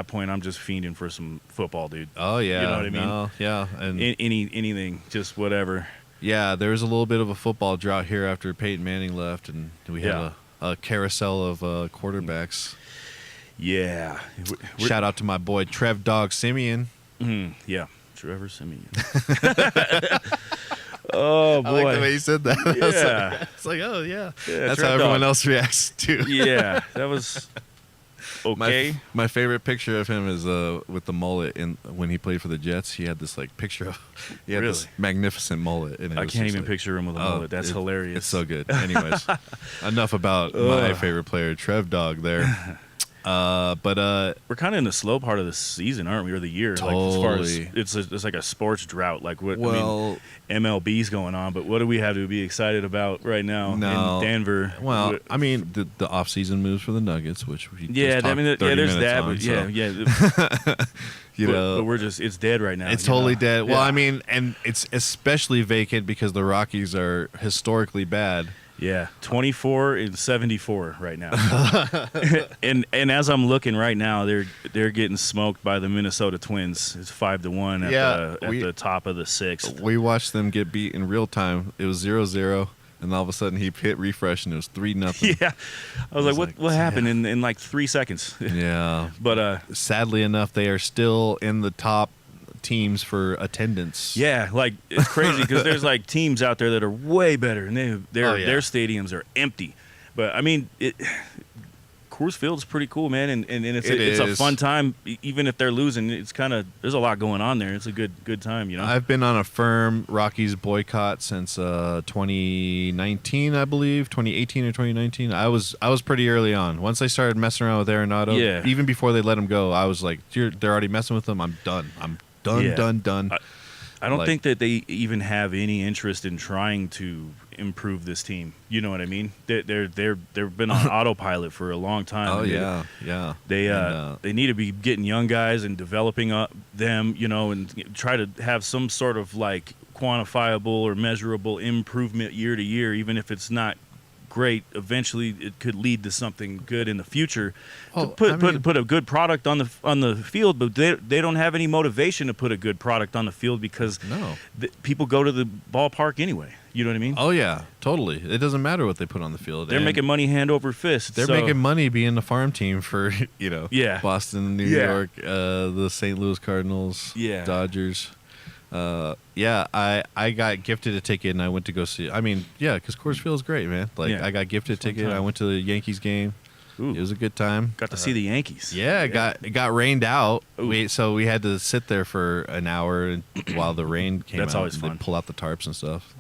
point I'm just fiending for some football, dude. Oh yeah, you know what I mean? No, yeah, and anything, just whatever. Yeah, there was a little bit of a football drought here after Peyton Manning left, and we had a carousel of quarterbacks. Yeah. Shout out to my boy Trev Dog Simeon. Yeah, Trevor Simeon. Oh, boy. I like the way you said that. Yeah. It's like, oh, yeah. That's Trev how everyone Dog. else reacts, too. Yeah, that was okay. My favorite picture of him is with the mullet. When he played for the Jets, he had this like picture of this magnificent mullet. And I can't even picture him with a mullet. That's hilarious. It's so good. Anyways, enough about my favorite player, Trev Dog, there. But we're kind of in the slow part of the season, aren't we, or the year? Totally. Like, as far as it's like a sports drought. Like what? Well, I mean, MLB's going on, but what do we have to be excited about right now in Denver? Well, I mean, the off-season moves for the Nuggets, which we just talked 30 there's that, on, but so. But it's dead right now. It's totally dead. Well, I mean, and it's especially vacant because the Rockies are historically bad. Yeah, 24 and 74 right now. and as I'm looking right now, they're getting smoked by the Minnesota Twins. It's 5-1 at the top of the sixth. We watched them get beat in real time. It was 0-0, and all of a sudden he hit refresh and it was 3-0. Yeah, I was like, what happened in like 3 seconds? Yeah, but sadly enough, they are still in the top teams for attendance. Yeah, like it's crazy because there's like teams out there that are way better, and their stadiums are empty. But I mean, Coors Field's pretty cool, man, and it's a fun time. Even if they're losing, it's kind of there's a lot going on there. It's a good time, I've been on a firm Rockies boycott since 2019, I believe, 2018 or 2019. I was pretty early on. Once they started messing around with Arenado, even before they let him go, I was like, they're already messing with him. I'm done. Done. I don't think that they even have any interest in trying to improve this team. You know what I mean? They've been on autopilot for a long time. Oh yeah. They need to be getting young guys and developing them. And try to have some sort of like quantifiable or measurable improvement year to year, even if it's not great. Eventually it could lead to something good in the future. Put a good product on the field, but they don't have any motivation to put a good product on the field because people go to the ballpark anyway. You know what I mean? Oh yeah, totally. It doesn't matter what they put on the field. They're making money hand over fist. They're making money being the farm team for Boston, New York, the St. Louis Cardinals, Dodgers. I got gifted a ticket and I went to go see. I mean, because Coors Field's great, man. I got gifted a ticket. I went to the Yankees game. Ooh. It was a good time. Got to see the Yankees. Yeah, it got rained out. So we had to sit there for an hour while the rain came out. That's always fun. Pull out the tarps and stuff.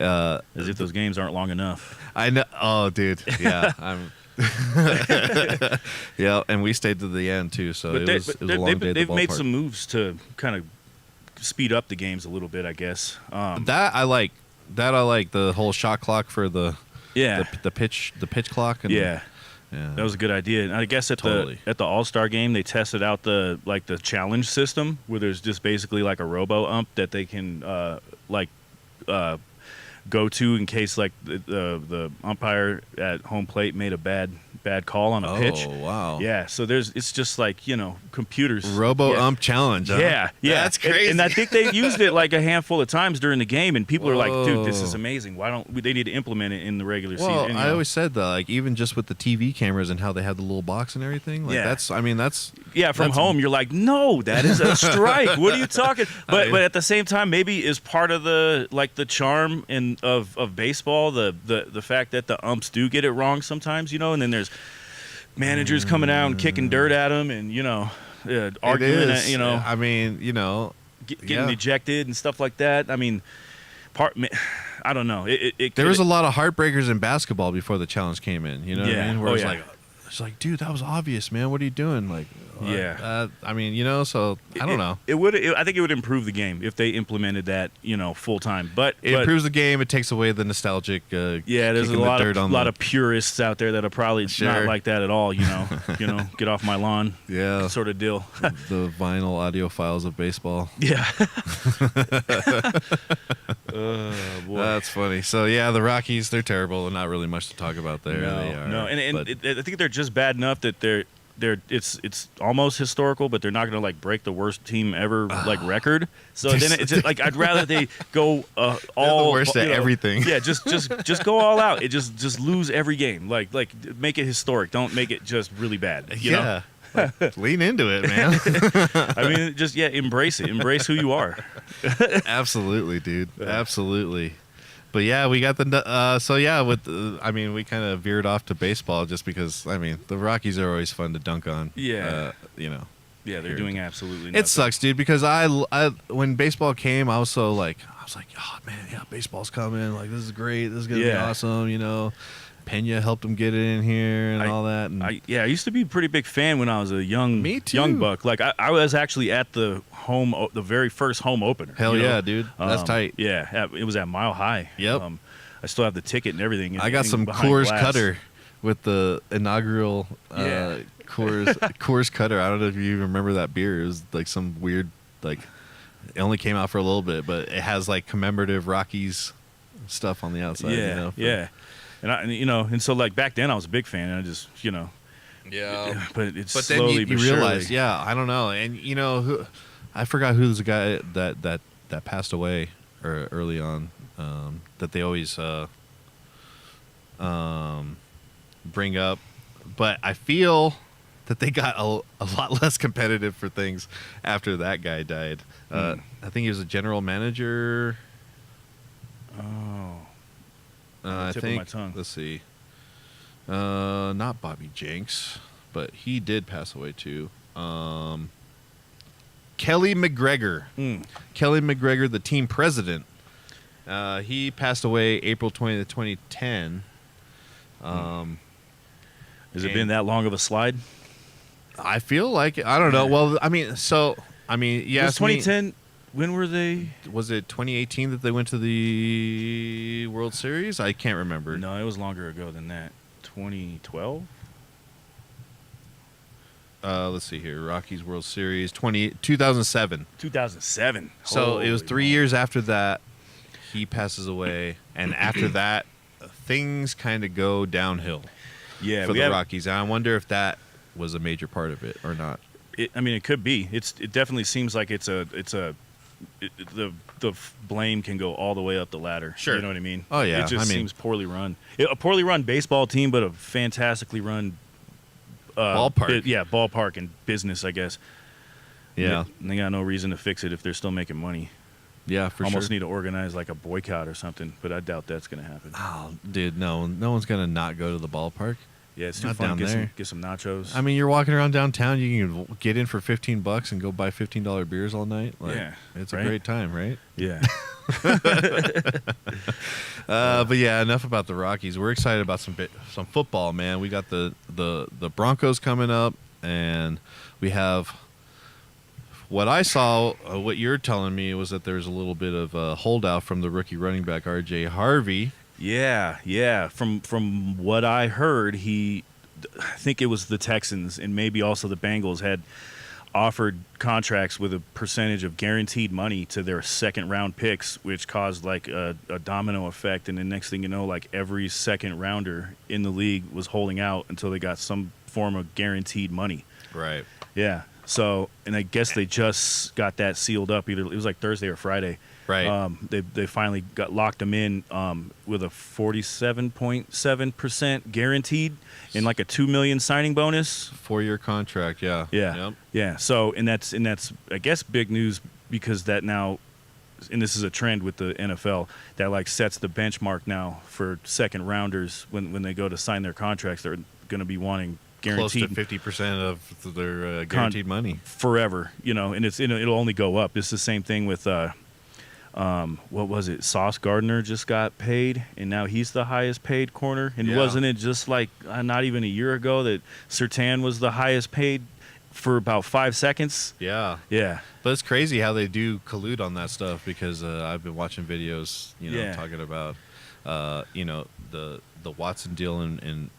As if those games aren't long enough. I know. Oh, dude. Yeah. Yeah, and we stayed to the end too, so it was a long day at the they've made ballpark. some moves to kind of speed up the games a little bit, I guess. That I like. That I like the whole shot clock for the pitch clock. And yeah. That was a good idea. And I guess at the All-Star game they tested out the challenge system where there's just basically like a robo ump that they can go to in case like the umpire at home plate made a bad call on a pitch. Oh, wow. Yeah, so it's just like, computers. Robo ump challenge. Huh? Yeah. That's crazy. And I think they used it like a handful of times during the game, and people are like, dude, this is Whoa. amazing. Why don't they need to implement it in the regular Well, season? I always said that, like, even just with the TV cameras and how they have the little box and everything, like, Yeah. that's from home, you're like, no, that is a strike. What are you talking? But at the same time, maybe is part of the charm of baseball, the fact that the umps do get it wrong sometimes, and then there's managers coming out and kicking dirt at them, and arguing, I mean, getting ejected and stuff like that. I mean, I don't know. there was a lot of heartbreakers in basketball before the challenge came in. You know what I mean? Where it's like, dude, that was obvious, man. What are you doing? Like, I mean, so I don't know. I think it would improve the game if they implemented that, full time. But It improves the game. It takes away the nostalgic. There's a lot of purists out there that are probably not like that at all. Get off my lawn. Yeah, sort of deal. The vinyl audiophiles of baseball. Yeah. Oh, boy. That's funny. So yeah, the Rockies, they're terrible and not really much to talk about there. No, and I think they're just bad enough that it's almost historical, but they're not going to like break the worst team ever record. So then it's just, like I'd rather they go all the worst at everything. Yeah, just go all out. It just lose every game. Like make it historic. Don't make it just really bad. You know? Like, lean into it, man. I mean, just embrace it. Embrace who you are. Absolutely, dude. Absolutely. But yeah, we got we kind of veered off to baseball just because, I mean, the Rockies are always fun to dunk on. Yeah. Yeah, they're doing absolutely nothing. It sucks, dude, because I when baseball came, I was like, oh man, yeah, baseball's coming. Like, this is great. This is gonna be awesome. Pena helped him get it in here and all that. And I used to be a pretty big fan when I was a young buck. Like I was actually at the very first home opener. Hell yeah, dude. That's tight. Yeah, it was at Mile High. Yep. I still have the ticket and everything. I got some Coors Cutter with the inaugural Coors Cutter. I don't know if you remember that beer. It was like some weird, like, it only came out for a little bit, but it has like commemorative Rockies stuff on the outside. Yeah. And so like back then I was a big fan, and I just but it's slowly then you realize, I don't know, and I forgot who's the guy that passed away early on, that they always bring up, but I feel that they got a lot less competitive for things after that guy died. I think he was a general manager. I tip think. of my tongue. Let's see. Not Bobby Jenks, but he did pass away too. Kelly McGregor. Kelly McGregor, the team president. He passed away April 20th, 2010. Has it been that long of a slide? I feel like it. I don't know. Well, I mean, yeah. Was 2010? When were they? Was it 2018 that they went to the World Series? I can't remember. No, it was longer ago than that. 2012? Let's see here. Rockies World Series 2007. 2007. So it was 3 years after that he passes away, and after that things kind of go downhill. Yeah, for the Rockies. And I wonder if that was a major part of it or not. It could be. It definitely seems like the blame can go all the way up the ladder. Sure. You know what I mean? Oh, yeah. It just seems poorly run. A poorly run baseball team, but a fantastically run ballpark. Ballpark and business, I guess. Yeah. They got no reason to fix it if they're still making money. Yeah, for Almost sure. need to organize like a boycott or something, but I doubt that's going to happen. Oh, dude, no one's going to not go to the ballpark. Yeah, it's too Not fun. down there. Get some nachos. I mean, you're walking around downtown. You can get in for $15 and go buy $15 beers all night. Like, Yeah, it's right? a great time, right? Yeah. But yeah, enough about the Rockies. We're excited about some football, man. We got the Broncos coming up, and we have what I saw. What you're telling me was that there's a little bit of a holdout from the rookie running back R.J. Harvey. Yeah. From what I heard, I think it was the Texans and maybe also the Bengals had offered contracts with a percentage of guaranteed money to their second-round picks, which caused like a domino effect. And the next thing you know, like every second rounder in the league was holding out until they got some form of guaranteed money. Right. Yeah. So, and I guess they just got that sealed up. Either it was like Thursday or Friday. Right. They finally locked them in with a 47.7% guaranteed and like a $2 million signing bonus. 4-year contract. Yeah. Yeah. Yep. Yeah. So and that's I guess big news because that now, and this is a trend with the NFL that like sets the benchmark now for second rounders when they go to sign their contracts. They're going to be wanting guaranteed close to 50% of their guaranteed money forever. And it'll only go up. It's the same thing with. What was it? Sauce Gardner just got paid, and now he's the highest paid corner. And wasn't it just like not even a year ago that Surtain was the highest paid for about 5 seconds? Yeah. Yeah. But it's crazy how they do collude on that stuff because I've been watching videos, talking about, the Watson deal in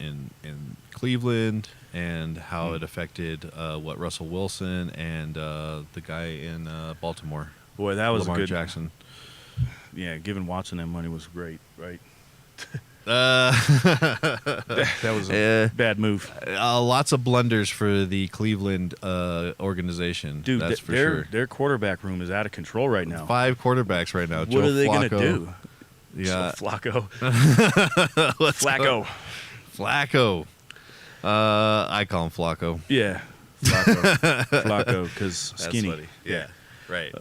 Cleveland and how it affected what Russell Wilson and the guy in Baltimore. Boy, that was Lamar good. Jackson. Yeah, giving Watson that money was great, right? That was a bad move. Lots of blunders for the Cleveland organization. Dude, that's for sure. Their quarterback room is out of control right now. 5 quarterbacks right now. What are they going to do? Yeah. Flacco. Flacco. I call him Flacco. Yeah. Flacco, because skinny. Funny. Yeah. Right.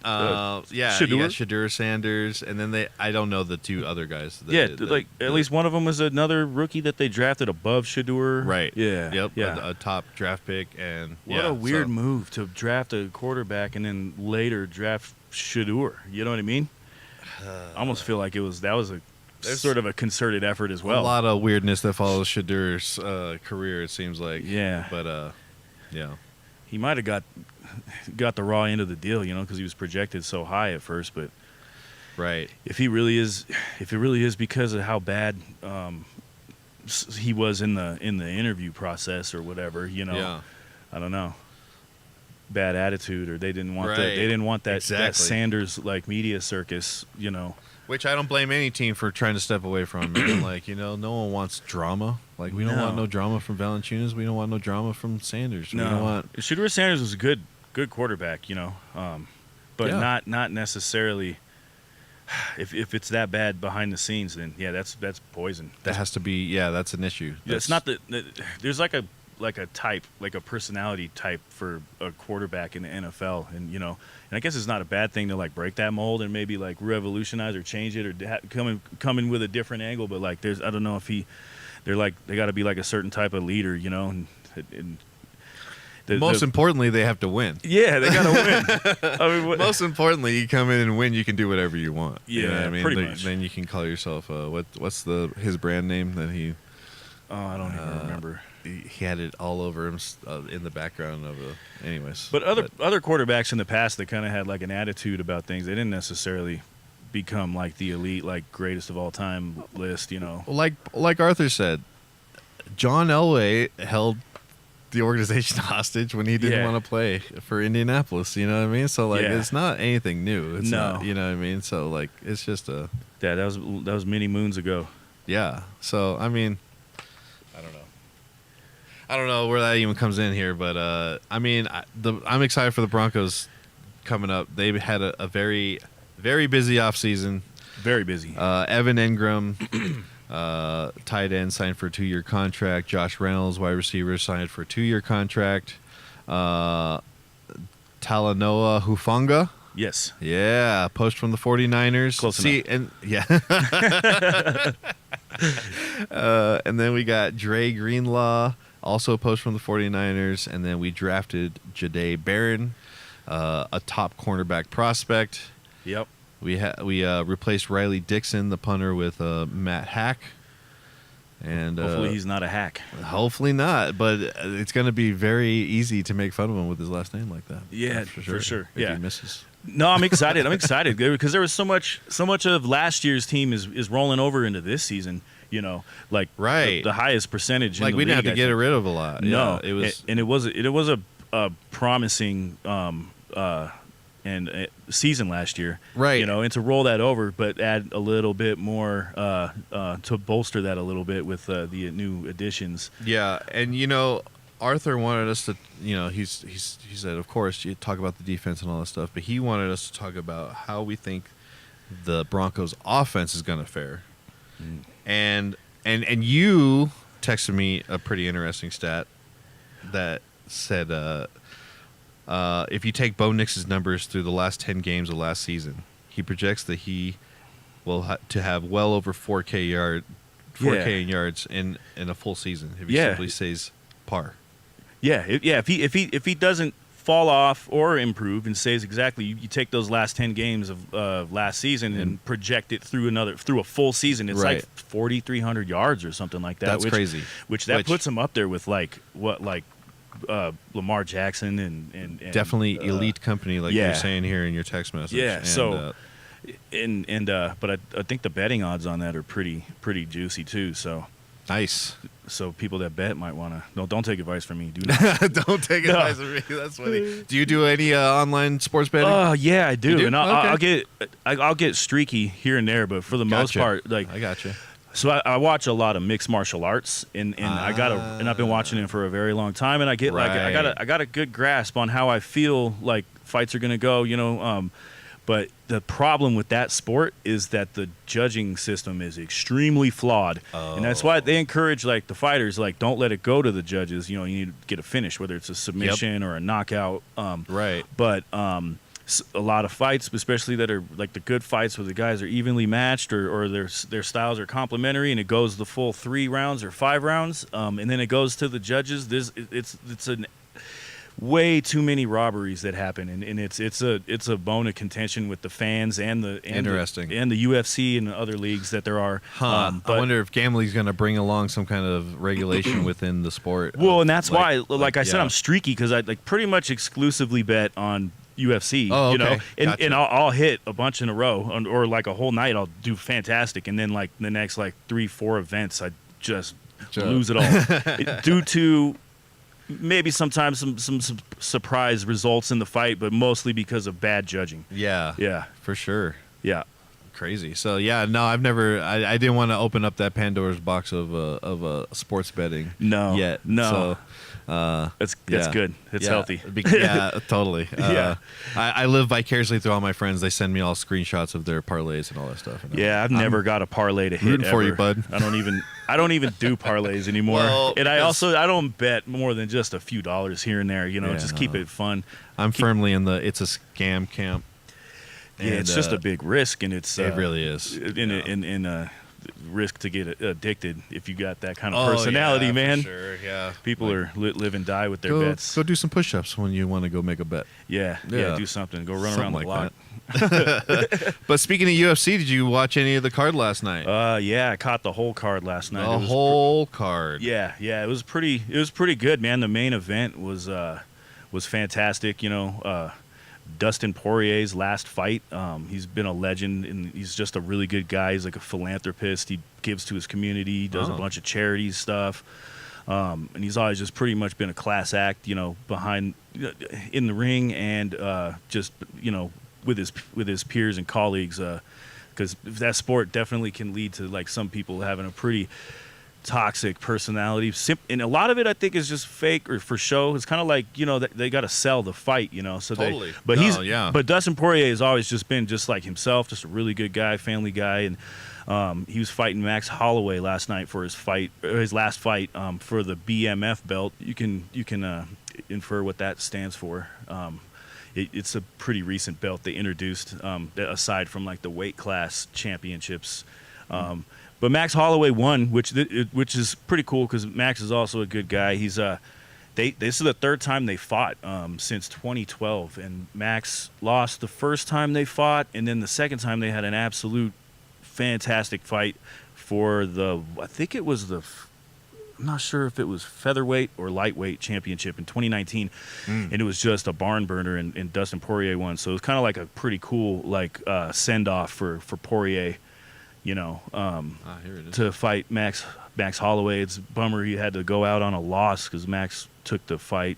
Shedeur? You got Shedeur Sanders, and then I don't know the 2 other guys. At least one of them was another rookie that they drafted above Shedeur. Right. Yeah. Yep. Yeah. A top draft pick, and what a weird move to draft a quarterback and then later draft Shedeur. You know what I mean? I almost feel like that was sort of a concerted effort as well. A lot of weirdness that follows Shedeur's career. It seems like. Yeah. But yeah. He might have got the raw end of the deal, because he was projected so high at first. But right, if it really is because of how bad he was in the interview process or whatever, yeah. I don't know, bad attitude, or they didn't want that exactly. that Sanders like media circus, Which I don't blame any team for trying to step away from. Man. No one wants drama. Like, we don't want no drama from Valanciunas. We don't want no drama from Sanders. No. We don't want. Shedeur Sanders was a good quarterback, but not necessarily. If it's that bad behind the scenes, then that's poison. That has to be. Yeah, that's an issue. It's not there's like a type, like a personality type for a quarterback in the NFL, and and I guess it's not a bad thing to like break that mold and maybe like revolutionize or change it or come in with a different angle. But like I don't know if they got to be like a certain type of leader, and most importantly, they have to win. Yeah, they got to win. I mean, most importantly, you come in and win, you can do whatever you want. Yeah, you know what I mean? pretty much. Then you can call yourself what's his brand name that he? Oh, I don't even remember. He had it all over him in the background of anyways. But other quarterbacks in the past that kind of had like an attitude about things, they didn't necessarily become like the elite, like greatest of all time list, Like Arthur said, John Elway held the organization hostage when he didn't want to play for Indianapolis. You know what I mean? So it's not anything new. It's not, you know what I mean? So it's just that was many moons ago. Yeah. So I mean, I don't know where that even comes in here, but I'm excited for the Broncos coming up. They've had a very, very busy offseason. Very busy. Evan Engram, tight end, signed for a 2-year contract. Josh Reynolds, wide receiver, signed for a 2-year contract. Talanoa Hufanga. Yes. Yeah, post from the 49ers. Close enough. And yeah. And then we got Dre Greenlaw, also a post from the 49ers. And then we drafted Jahdae Barron, a top cornerback prospect. Yep. We replaced Riley Dixon, the punter, with Matt Hack. And hopefully he's not a hack. Hopefully not, but it's going to be very easy to make fun of him with his last name like that. Yeah, for sure. If he misses. No, I'm excited. I'm excited because there was so much of last year's team is rolling over into this season. You know, like right. the highest percentage. Like in the we didn't league, have to get rid of a lot. No, yeah, it was a promising season last year, right? You know, and to roll that over, but add a little bit more to bolster that a little bit with the new additions. Yeah, and you know, Arthur wanted us to, you know, he said, of course, you talk about the defense and all that stuff, but he wanted us to talk about how we think the Broncos' offense is going to fare. Mm. And you texted me a pretty interesting stat that said if you take Bo Nix's numbers through the last 10 games of last season, he projects that he will to have well over 4K in yards in a full season if he simply stays par. Yeah, if he doesn't fall off or improve and stays exactly, you take those last 10 games of last season and project it through a full season. It's like 4,300 yards or something like that. That's crazy. Which puts him up there with like Lamar Jackson and definitely elite company, like you're saying here in your text message. Yeah. But I think the betting odds on that are pretty juicy too. So nice. So people that bet might want to don't take advice from me. Do not. Don't take advice from me. That's funny. Do you do any online sports betting? Yeah, I do. And Okay. I'll get streaky here and there, but for the most part, like I gotcha. So I watch a lot of mixed martial arts, and I've been watching it for a very long time, and I get I got a good grasp on how I feel like fights are gonna go, you know. But the problem with that sport is that the judging system is extremely flawed, and that's why they encourage like the fighters, like don't let it go to the judges. You know, you need to get a finish, whether it's a submission or a knockout. Right. But a lot of fights, especially that are like the good fights where the guys are evenly matched or their styles are complementary, and it goes the full 3 rounds or 5 rounds, and then it goes to the judges. It's a way too many robberies that happen, and it's a bone of contention with the fans and the UFC and other leagues that there are. I wonder if gambling's going to bring along some kind of regulation within the sport. Well, and that's why, like I said, I'm streaky because I like pretty much exclusively bet on UFC. Oh, okay. You know, Gotcha. and I'll hit a bunch in a row, or like a whole night I'll do fantastic, and then like the next like 3-4 events I just lose it all due to maybe sometimes some surprise results in the fight, but mostly because of bad judging. Yeah, for sure. Yeah, crazy. So yeah, no, I've never. I didn't want to open up that Pandora's box of sports betting. No, yet. No. So, it's good. It's healthy. Yeah, totally. I live vicariously through all my friends. They send me all screenshots of their parlays and all that stuff. And I've never got a parlay to hit. Rooting for you, bud. I don't even do parlays anymore. Well, and I don't bet more than just a few dollars here and there. You know, keep it fun. I'm firmly in the it's a scam camp. Yeah, it's just a big risk, and it really is. In risk to get addicted if you got that kind of personality, man. For sure, yeah. People are live and die with their bets. Go do some push-ups when you want to go make a bet. Yeah, do something. Go run around the block. But speaking of UFC, did you watch any of the card last night? Yeah, I caught the whole card last night. The whole card. Yeah, it was pretty good, man. The main event was fantastic. You know, Dustin Poirier's last fight. He's been a legend, and he's just a really good guy. He's like a philanthropist. He gives to his community. He does a bunch of charity stuff. And he's always just pretty much been a class act, you know, behind in the ring and just, you know, with his peers and colleagues, because that sport definitely can lead to like some people having a pretty toxic personality, and a lot of it I think is just fake or for show. It's kind of like, you know, they got to sell the fight, you know. So totally. But Dustin Poirier has always just been just like himself, just a really good guy, family guy, and he was fighting Max Holloway last night for his last fight for the BMF belt. You can infer what that stands for. It's a pretty recent belt they introduced, aside from like the weight class championships. But Max Holloway won, which is pretty cool because Max is also a good guy. He's this is the third time they fought since 2012, and Max lost the first time they fought, and then the second time they had an absolute fantastic fight for I'm not sure if it was featherweight or lightweight championship in 2019, and it was just a barn burner, and Dustin Poirier won. So it was kind of like a pretty cool send off for Poirier, here it is. To fight Max Holloway. It's a bummer he had to go out on a loss because Max took the fight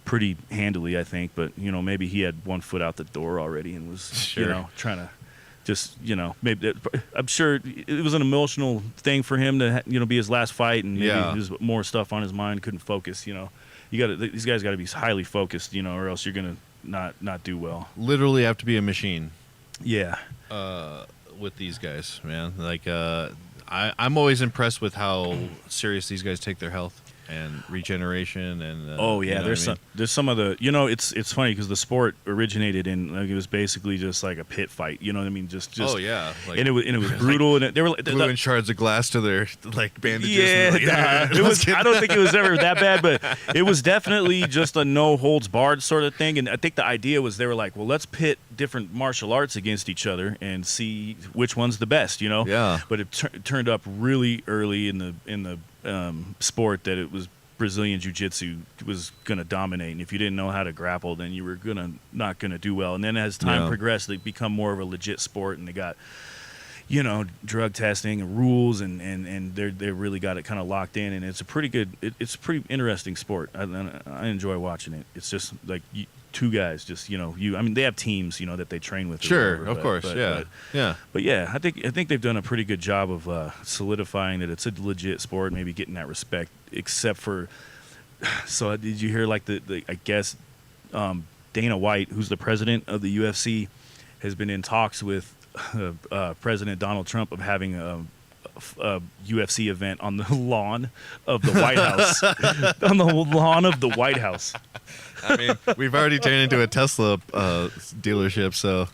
pretty handily, I think. But maybe he had one foot out the door already and was trying to. Just maybe I'm sure it was an emotional thing for him to be his last fight, and maybe there's more stuff on his mind. Couldn't focus. These guys got to be highly focused, or else you're gonna not do well. Literally have to be a machine. Yeah. With these guys, man. I'm always impressed with how serious these guys take their health and regeneration and there's some of the it's funny because the sport originated in it was basically just like a pit fight, just and it was brutal, and they were gluing shards of glass to their bandages. It was I don't think it was ever that bad, but it was definitely just a no holds barred sort of thing. And I think the idea was they were like, well, let's pit different martial arts against each other and see which one's the best, but it turned up really early in the sport that it was Brazilian Jiu-Jitsu was going to dominate, and if you didn't know how to grapple, then you were not going to do well. And then as time progressed, they become more of a legit sport, and they got drug testing and rules, and they really got it kind of locked in, and it's a pretty interesting sport. I enjoy watching it. It's just like two guys, they have teams, that they train with. Sure, of course, But yeah, I think they've done a pretty good job of solidifying that it's a legit sport, maybe getting that respect. Except for, so did you hear I guess Dana White, who's the president of the UFC, has been in talks with President Donald Trump of having a UFC event on the lawn of the White House. On the lawn of the White House. I mean, we've already turned into a Tesla dealership, so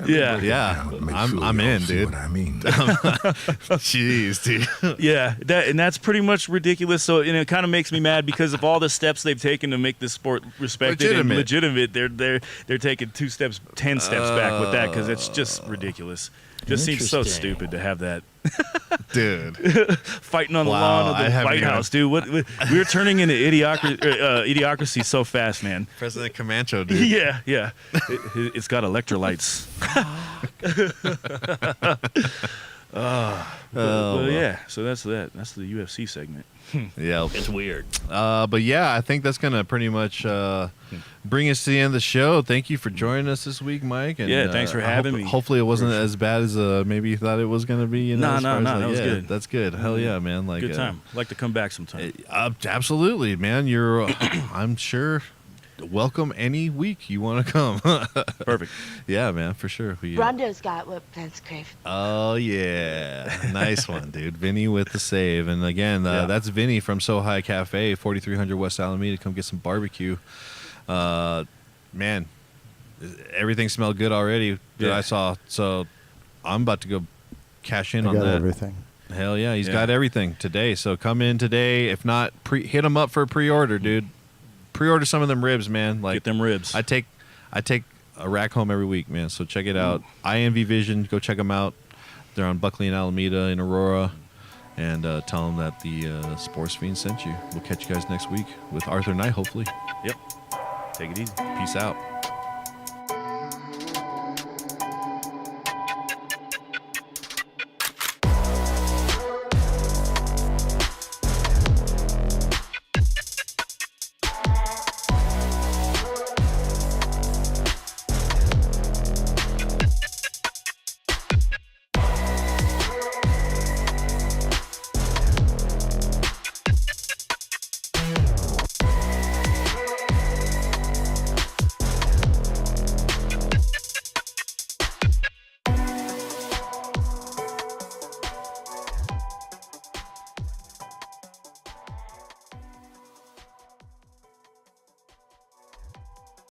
I'm in, dude. What I mean. Jeez, dude. Yeah, that's pretty much ridiculous. So it kind of makes me mad because of all the steps they've taken to make this sport respected and legitimate. They're taking 10 steps back with that because it's just ridiculous. Just seems so stupid to have that. Dude. Fighting on the lawn of the White House, dude. We're turning into idiocracy so fast, man. President Camacho, dude. Yeah. It's got electrolytes. So that's that. That's the UFC segment. Yeah. It's weird. But yeah, I think that's going to pretty much bring us to the end of the show. Thank you for joining us this week, Mike. And, thanks for having me. Hopefully it wasn't as bad as maybe you thought it was going to be. No, that was good. That's good. Hell yeah, man. Good time. I'd like to come back sometime. Absolutely, man. You're, I'm sure, welcome any week you want to come. Perfect. Yeah, man, for sure. Rondo's got what Pence crave. Oh, yeah. Nice one, dude. Vinny with the save. And again, that's Vinny from So High Cafe, 4300 West Alameda. Come get some barbecue. Man, everything smelled good already that I saw. So I'm about to go cash in on that. Everything. Hell yeah. He's got everything today. So come in today. If not, hit him up for a pre-order, dude. Pre-order some of them ribs, man. Get them ribs. I take a rack home every week, man. So check it out. IMV Vision, go check them out. They're on Buckley and Alameda in Aurora, and tell them that the Sportz Phenz sent you. We'll catch you guys next week with Arthur Knight, hopefully. Yep. Take it easy. Peace out.